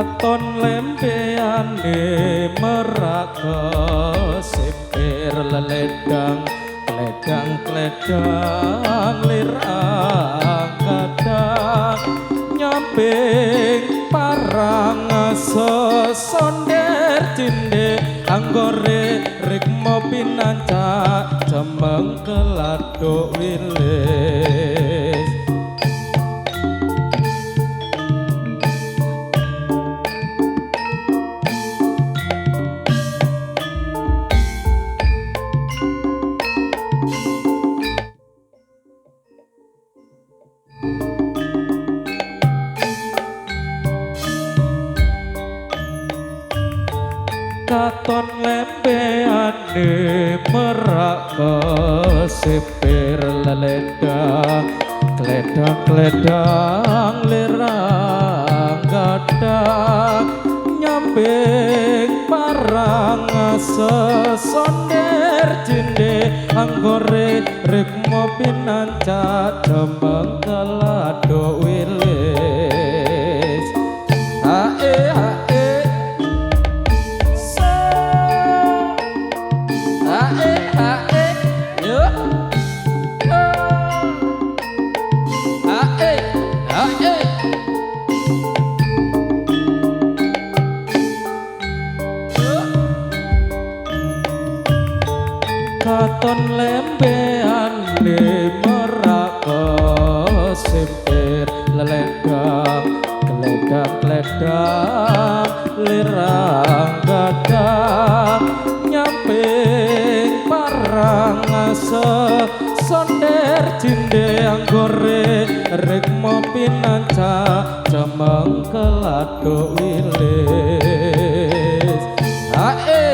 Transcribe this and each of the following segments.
katon lempeane merak sipir leledang kledang lirang kadang nyamping parang sesonder cinde anggore rikmo pinanca cemeng keladuk wilis katon lempeane merak sipir leledang kledang lirang gadang nyamping parang sesonder cinde anggore rikmo pinanca cemeng keladuk wilis hae katon lempeane merak sipir leledang kledang lirang gadang nyamping parang sonder cinde anggore rikmo pinanca cemeng keladuk wilis hae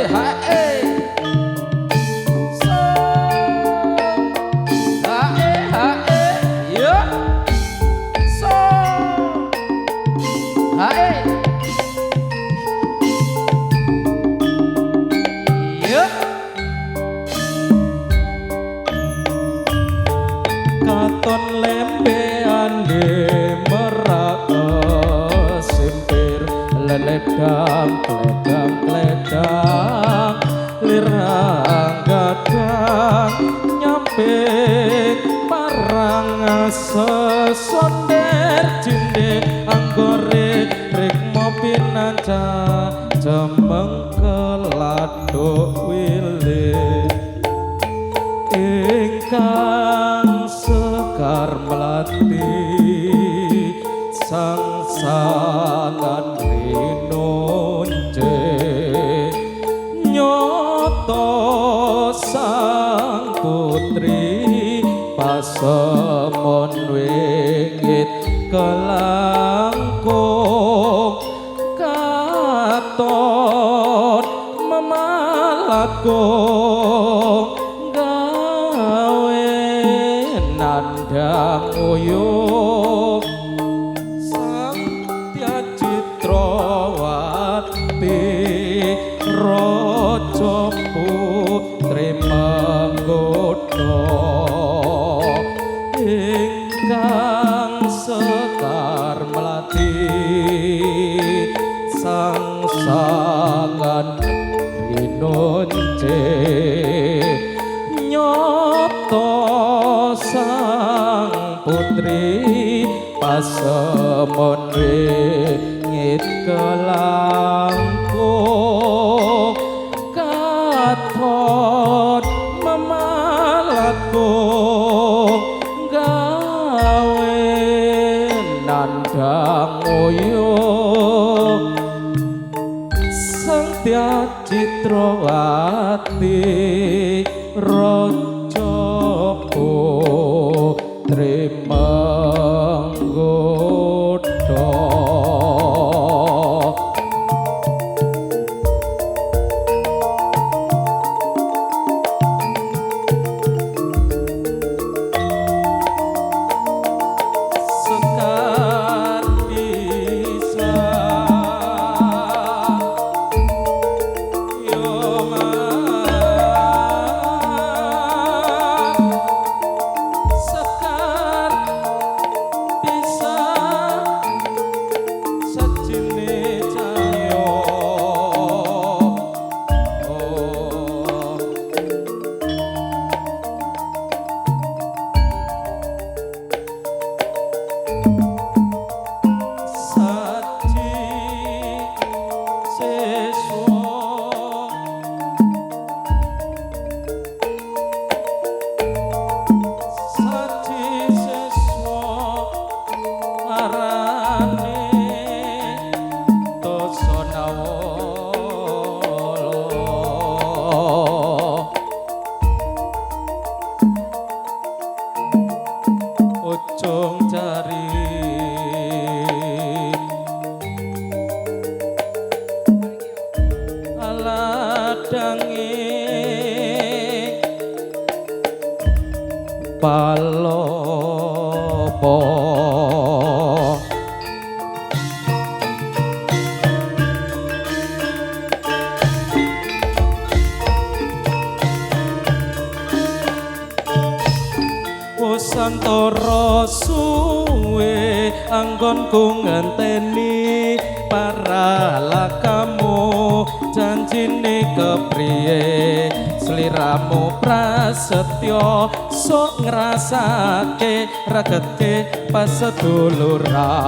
katon lempeane merak sipir leledang kledang lirang gadang nyamping parang sesonder cinde anggore rikmo pinanca cemeng keladuk wilis ingkang sekar melati sangsangan rinonce nyoto sang putri pasemon wingit kelangkung katon memalakung nandang uyuh sang Tyacitrawati raja putri menggoda ingkang sekar melati sang sangan rinonce nyoto sang putri pasemon wingit kelangkung katon memalakung gawe nandang uyuh sang Tyacitrawati raja putri menggoda sekar bisa ujung jari aladange palopo Santoro suwe anggonku ngenteni para lakamu janjine kepriye sliramu prasetyo sok ngrasake regete pas seduluran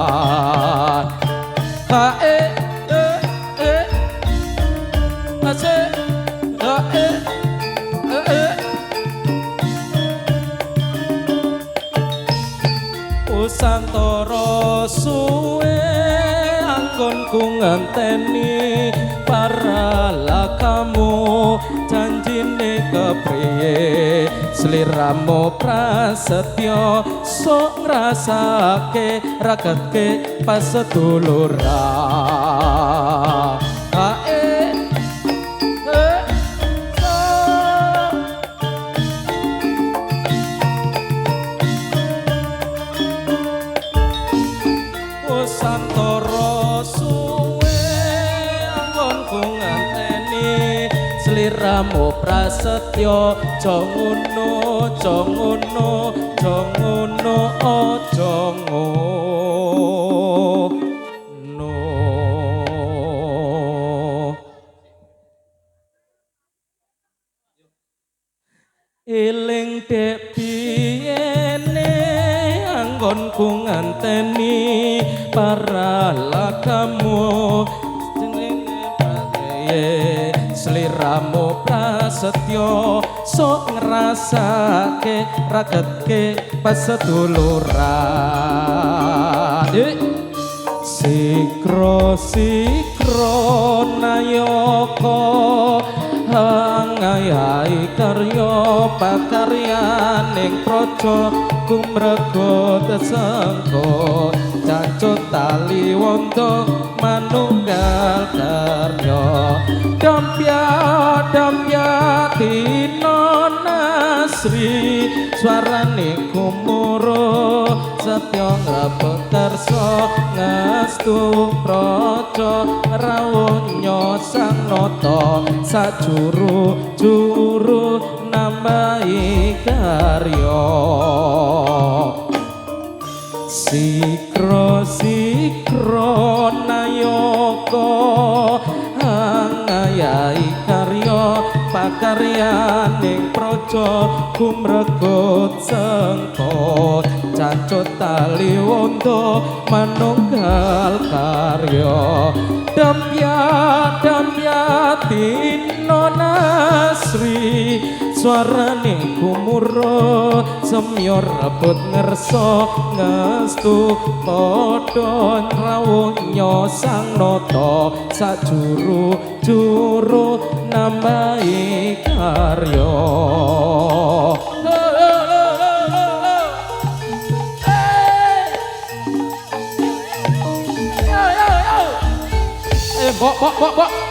Santoro suwe anggonku ngenteni para lakamu janjine kepriye sliramu prasetyo sok ngrasake ragetke pas seduluran Santoro suwe anggonku ngenteni sliramu prasetyo aja ngono aja ngono aja ngono aja ngono eling dek piyene anggonku ngenteni para lakamu sliramu prasetyo sok ngrasake ragetke pas seduluran sikro sikro nayoko hangayai karya pakaryaning praja kumrego tesengko cacut tali wonto manunggal karya dampya dampya dino nasri suarane kumuro setya ngrebek kersa ngastu praja rawuh nyosang nata sajuru juru nambahi karya sikro sikro nayoko hangayai karya pakaryaning praja kumregut sengko cacut tali wonto manunggal karya dampya dampya dino nasri suarane kumuro semyor rebut ngerso ngestu padha rawuh nyosang nata sajuru juru nambahi karya bok